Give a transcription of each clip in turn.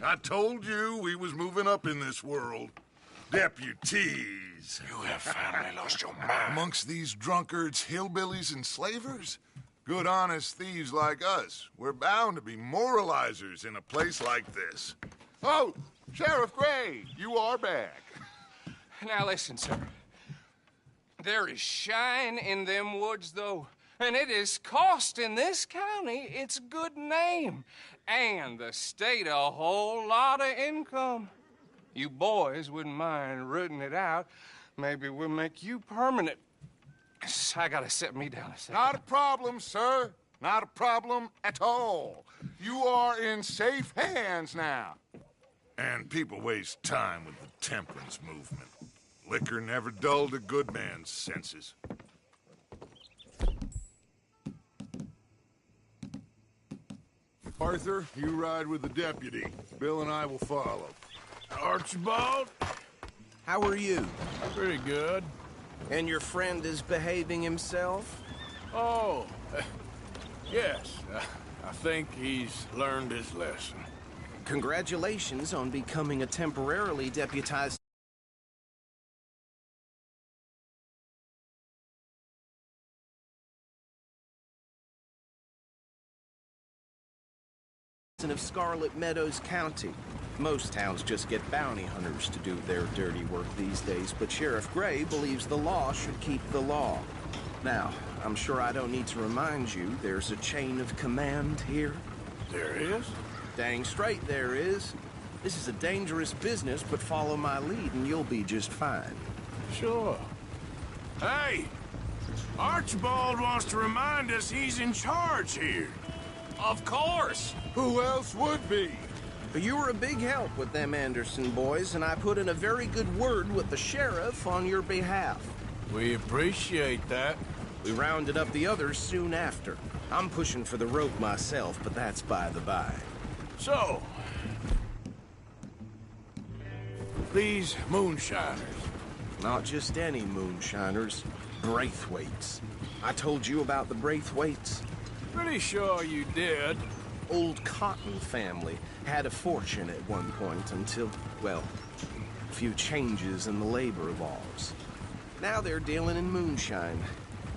I told you we was moving up in this world. Deputies. You have finally lost your mind. Amongst these drunkards, hillbillies, and slavers? Good, honest thieves like us. We're bound to be moralizers in a place like this. Oh, Sheriff Gray, you are back. Now listen, sir. There is shine in them woods, though, and it is costing this county its good name and the state a whole lot of income. You boys wouldn't mind rooting it out. Maybe we'll make you permanent. I gotta sit me down a second. Not a problem, sir. Not a problem at all. You are in safe hands now. And people waste time with the temperance movement. Liquor never dulled a good man's senses. Arthur, you ride with the deputy. Bill and I will follow. Archibald? How are you? Pretty good. And your friend is behaving himself? Oh, yes. I think he's learned his lesson. Congratulations on becoming a temporarily deputized of Scarlet Meadows County. Most towns just get bounty hunters to do their dirty work these days, but Sheriff Gray believes the law should keep the law. Now, I'm sure I don't need to remind you there's a chain of command here. There is? Dang straight there is. This is a dangerous business, but follow my lead and you'll be just fine. Sure. Hey! Archibald wants to remind us he's in charge here. Of course! Who else would be? You were a big help with them Anderson boys, and I put in a very good word with the sheriff on your behalf. We appreciate that. We rounded up the others soon after. I'm pushing for the rope myself, but that's by the by. So, these moonshiners. Not just any moonshiners, Braithwaites. I told you about the Braithwaites? Pretty sure you did. Old Cotton family had a fortune at one point until, well, a few changes in the labor laws. Now they're dealing in moonshine.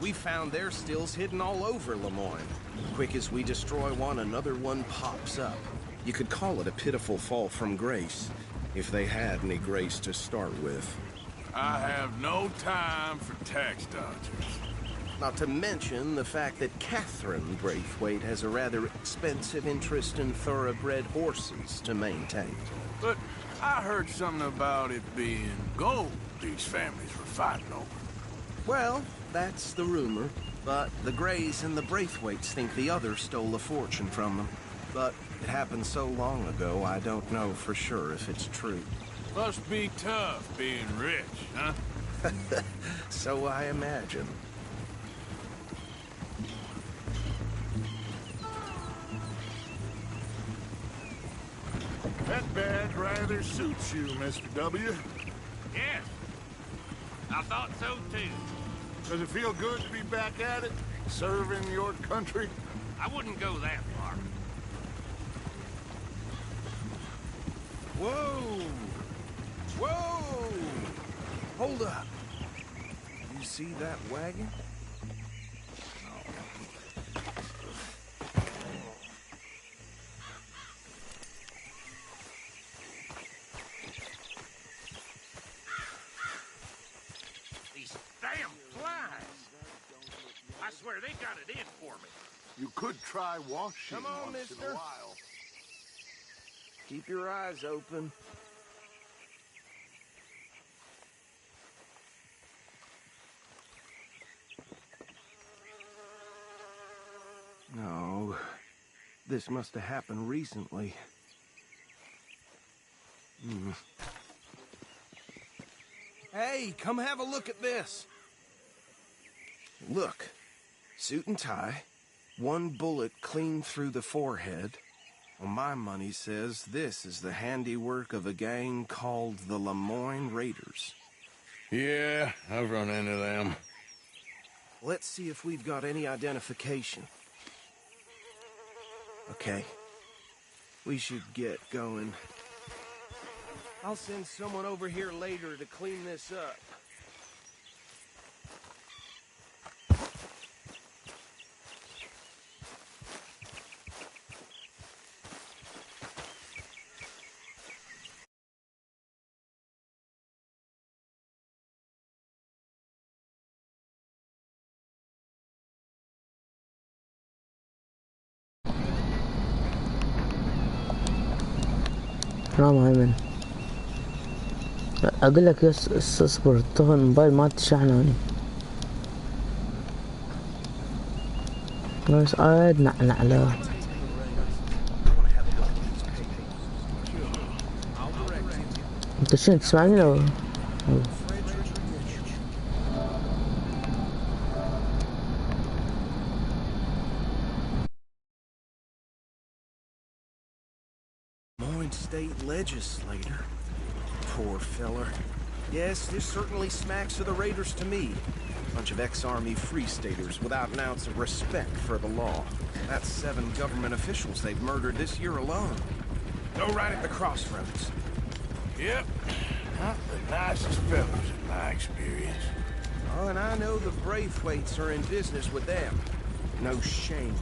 We found their stills hidden all over Lemoyne. Quick as we destroy one, another one pops up. You could call it a pitiful fall from grace, if they had any grace to start with. I have no time for tax dodgers. Not to mention the fact that Catherine Braithwaite has a rather expensive interest in thoroughbred horses to maintain. But I heard something about it being gold these families were fighting over. Well, that's the rumor. But the Grays and the Braithwaites think the others stole a fortune from them. But it happened so long ago, I don't know for sure if it's true. Must be tough being rich, huh? So I imagine. That badge rather suits you, Mr. W. Yes. I thought so, too. Does it feel good to be back at it, serving your country? I wouldn't go that far. Whoa! Whoa! Hold up. You see that wagon? These damn flies. I swear they got it in for me. You could try washing Come on, once in mister. a while. Keep your eyes open. No, this must have happened recently. Hey, come have a look at this. Look, suit and tie, one bullet clean through the forehead. Well, my money says this is the handiwork of a gang called the Lemoyne Raiders. Yeah, I've run into them. Let's see if we've got any identification. Okay. We should get going. I'll send someone over here later to clean this up. نعم هيمن اقول لك يس اصبر طفى الموبايل ما تشحن هوني بس قاعد نعنع له انت شنو تسمعني لو State legislator. Poor feller. Yes, this certainly smacks of the Raiders to me. Bunch of ex-Army Free Staters without an ounce of respect for the law. That's 7 government officials they've murdered this year alone. Go right at the crossroads. Yep. Not the nicest fellas in my experience. Oh, and I know the Braithwaites are in business with them. No shame.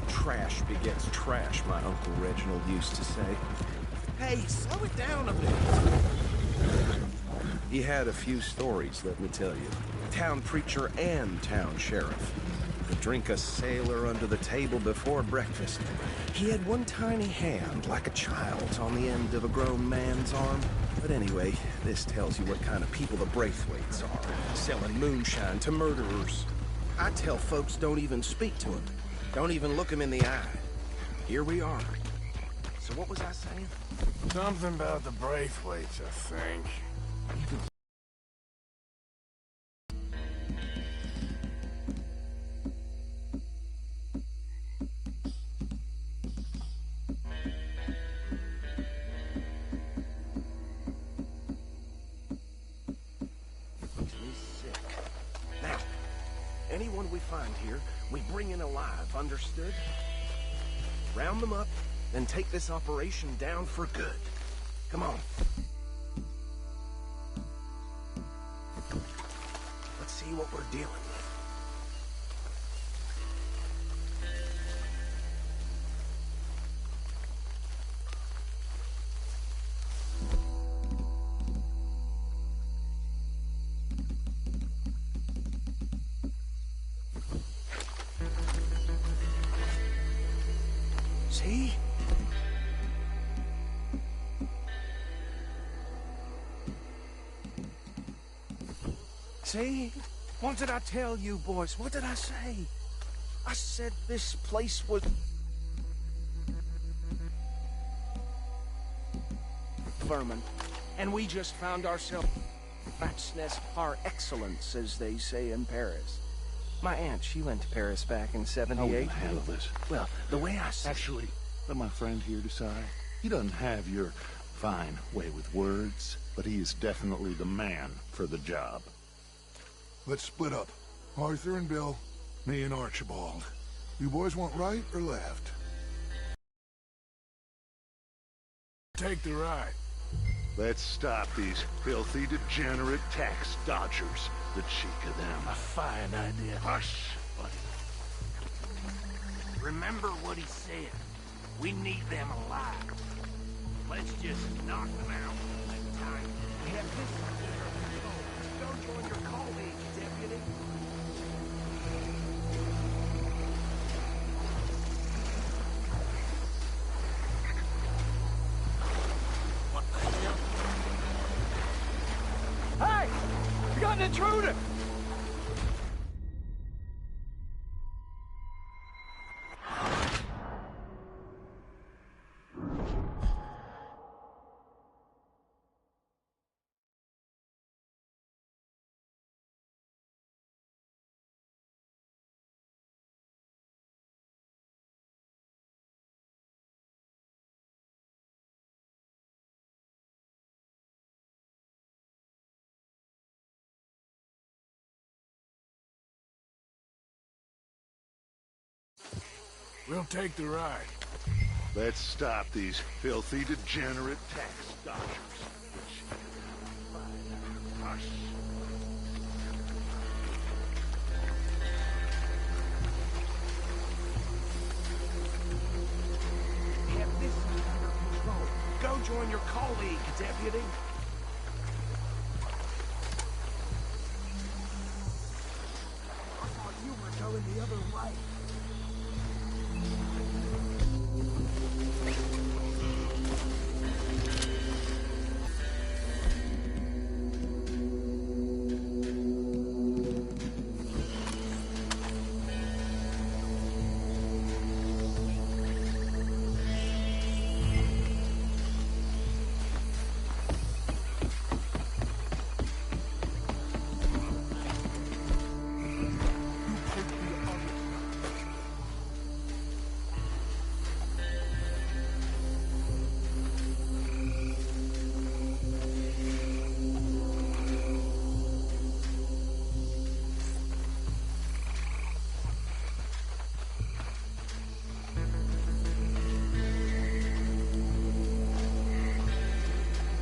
Trash begets trash, my Uncle Reginald used to say. Hey, slow it down a bit. He had a few stories, let me tell you. Town preacher and town sheriff. Could drink a sailor under the table before breakfast. He had one tiny hand, like a child's, on the end of a grown man's arm. But anyway, this tells you what kind of people the Braithwaites are. Selling moonshine to murderers. I tell folks don't even speak to him. Don't even look him in the eye. Here we are. So what was I saying? Something about the Braithwaites, I think. Sick. Now, anyone we find here, we bring in alive, understood? Round them up, then take this operation down for good. Come on. Let's see what we're dealing with. See? See? What did I tell you, boys? What did I say? I said this place was... vermin. And we just found ourselves... rat's nest par excellence, as they say in Paris. My aunt, she went to Paris back in 78. How are we gonna handle this? Well, the way I see... Actually, let my friend here decide. He doesn't have your fine way with words, but he is definitely the man for the job. Let's split up. Arthur and Bill, me and Archibald. You boys want right or left? Take the right. Let's stop these filthy, degenerate tax dodgers. The cheek of them. A fine idea. Hush, buddy. Remember what he said. We need them alive. Let's just knock them out. Let time. Get this. Go join your colleague, deputy. What the hell? Hey! We got an intruder! We'll take the right. Let's stop these filthy, degenerate tax dodgers. The us. Have this under control. Go join your colleague, deputy. I thought you were going the other way.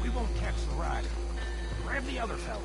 We won't catch the rider. Grab the other fella.